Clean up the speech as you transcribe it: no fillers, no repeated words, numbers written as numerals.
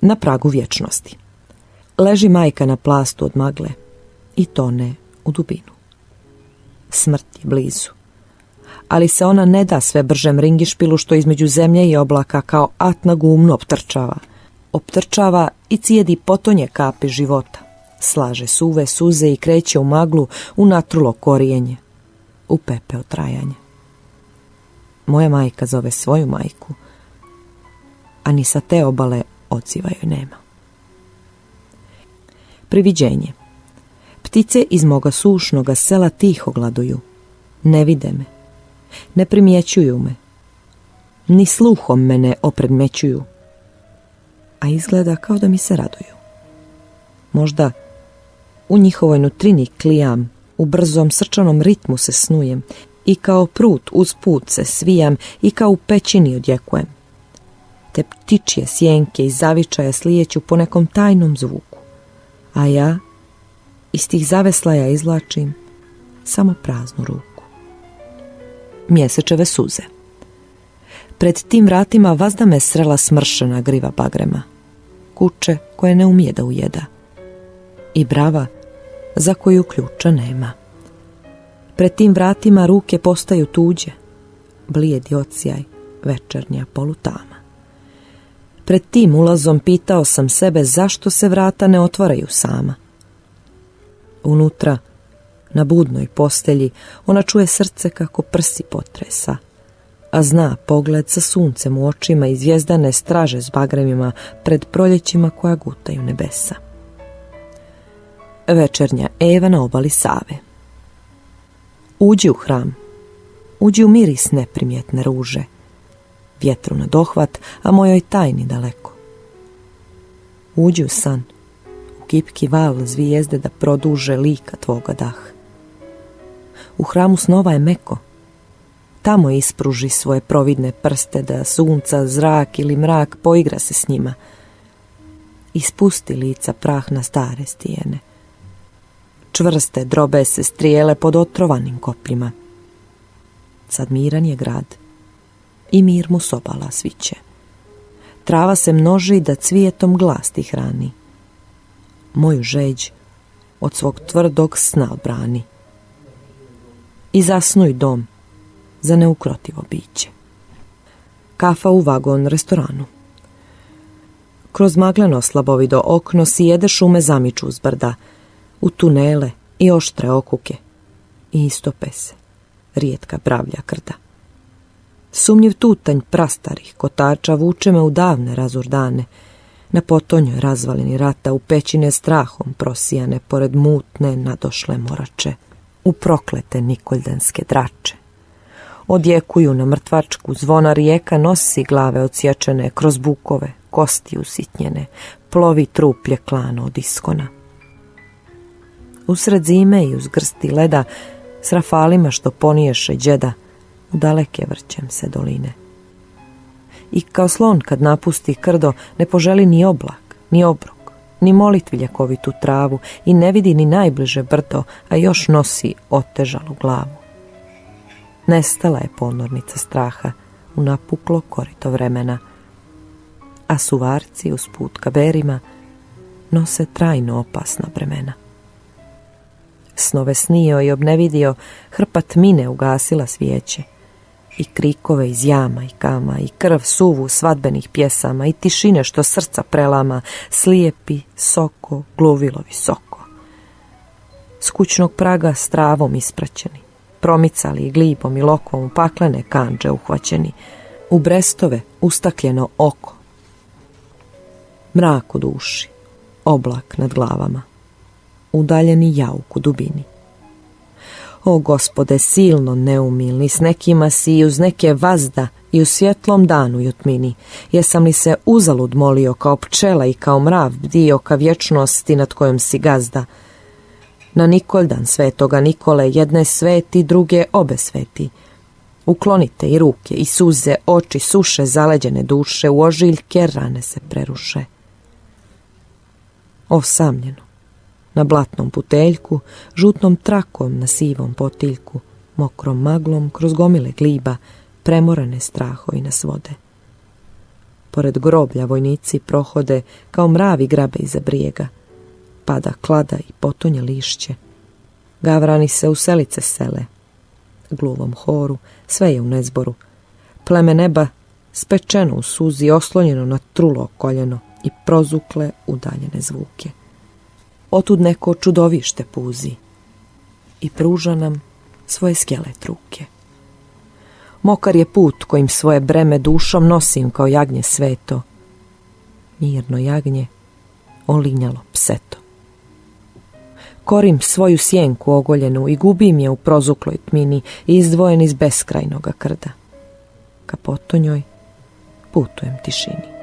na pragu vječnosti. Leži majka na plastu od magle i tone u dubinu. Smrt je blizu, ali se ona ne da sve bržem ringišpilu što između zemlje i oblaka kao at na gumnu optrčava i cijedi potonje kapi života, slaže suve suze i kreće u maglu, u natrulo korijenje, u pepeo trajanje. Moja majka zove svoju majku, a ni sa te obale odziva joj nema. Priviđenje. Ptice iz moga sušnoga sela tiho gladuju, ne vide me, ne primjećuju me, ni sluhom me ne opredmećuju, a izgleda kao da mi se raduju. Možda u njihovoj nutrini klijam, u brzom srčanom ritmu se snujem i kao prut uz put se svijam i kao u pećini odjekujem. Te ptičje sjenke i zavičaja slijeću po nekom tajnom zvuku, a ja iz tih zaveslaja izvlačim samo praznu ruku. Mjesečeve suze. Pred tim vratima vazda me srela smršena griva bagrema, kuće koje ne umije da ujeda i brava za koju ključa nema. Pred tim vratima ruke postaju tuđe, blijedi odsjaj večernja polutama. Pred tim ulazom pitao sam sebe zašto se vrata ne otvaraju sama. Unutra, na budnoj postelji, ona čuje srce kako prsi potresa, a zna pogled sa suncem u očima i zvijezdane straže s bagremima pred proljećima koja gutaju nebesa. Večernja Eva na obali Save. Uđi u hram, uđi u miris neprimjetne ruže, vjetru na dohvat, a mojoj tajni daleko. Uđi u san, u kipki val zvijezde da produže lika tvoga dah. U hramu snova je meko, tamo ispruži svoje providne prste da sunca, zrak ili mrak poigra se s njima. Ispusti lica prah na stare stijene. Čvrste drobe se strijele pod otrovanim kopljima. Sad miran je grad i mir mu s obala sviće. Trava se množi da cvijetom glas ti hrani. Moju žeđ od svog tvrdog sna odbrani. I zasnuj dom za neukrotivo biće. Kafa u vagon restoranu. Kroz magleno slabovido okno sjede šume zamiču uz brda, u tunele i oštre okuke i istope se rijetka bravlja krda. Sumnjiv tutanj prastarih kotača vuče me u davne razurdane, na potonjoj razvalini rata, u pećine strahom prosijane, pored mutne nadošle morače, u proklete nikoljanske drače. Odjekuju na mrtvačku, zvona rijeka nosi glave odsječene, kroz bukove, kosti usitnjene, plovi truplje klano od iskona. Usred zime i uz grsti leda, s rafalima što poniješe đeda, u daleke vrćem se doline. I kao slon kad napusti krdo, ne poželi ni oblak, ni obrok, ni molitvi ljekovitu travu i ne vidi ni najbliže brdo, a još nosi otežalu glavu. Nestala je ponornica straha u napuklo korito vremena, a suvarci uz put ka berima nose trajno opasna bremena. Snove snio i obnevidio, hrpa tmine ugasila svijeće, i krikove iz jama i kama, i krv suvu svadbenih pjesama, i tišine što srca prelama, slijepi, soko, gluvilo visoko. S kućnog praga s travom ispraćeni, promicali i glibom i lokvom u paklene kandže uhvaćeni, u brestove ustakljeno oko. Mrak u duši, oblak nad glavama, udaljeni jauk u dubini. O Gospode, silno neumilni, s nekima si i uz neke vazda i u svjetlom danu i u tmini. Jesam li se uzalud molio kao pčela i kao mrav bdio ka vječnosti nad kojom si gazda? Na Nikoldan svetoga Nikole, jedne sveti, druge obe sveti. Uklonite i ruke i suze, oči suše zaleđene duše, u ožiljke rane se preruše. Osamljeno, na blatnom puteljku, žutnom trakom na sivom potiljku, mokrom maglom kroz gomile gliba, premorane strahovi nas vode. Pored groblja vojnici prohode kao mravi grabe iza brijega. Pada klada i potonje lišće. Gavrani se u selice sele. Gluvom horu sve je u nezboru. Pleme neba spečeno u suzi, oslonjeno na trulo koljeno i prozukle udaljene zvuke. Otud neko čudovište puzi i pruža nam svoje skelet ruke. Mokar je put kojim svoje breme dušom nosim kao jagnje sveto. Mirno jagnje, olinjalo pseto. Korim svoju sjenku ogoljenu i gubim je u prozukloj tmini, izdvojen iz beskrajnoga krda. Ka potonjoj putujem tišini.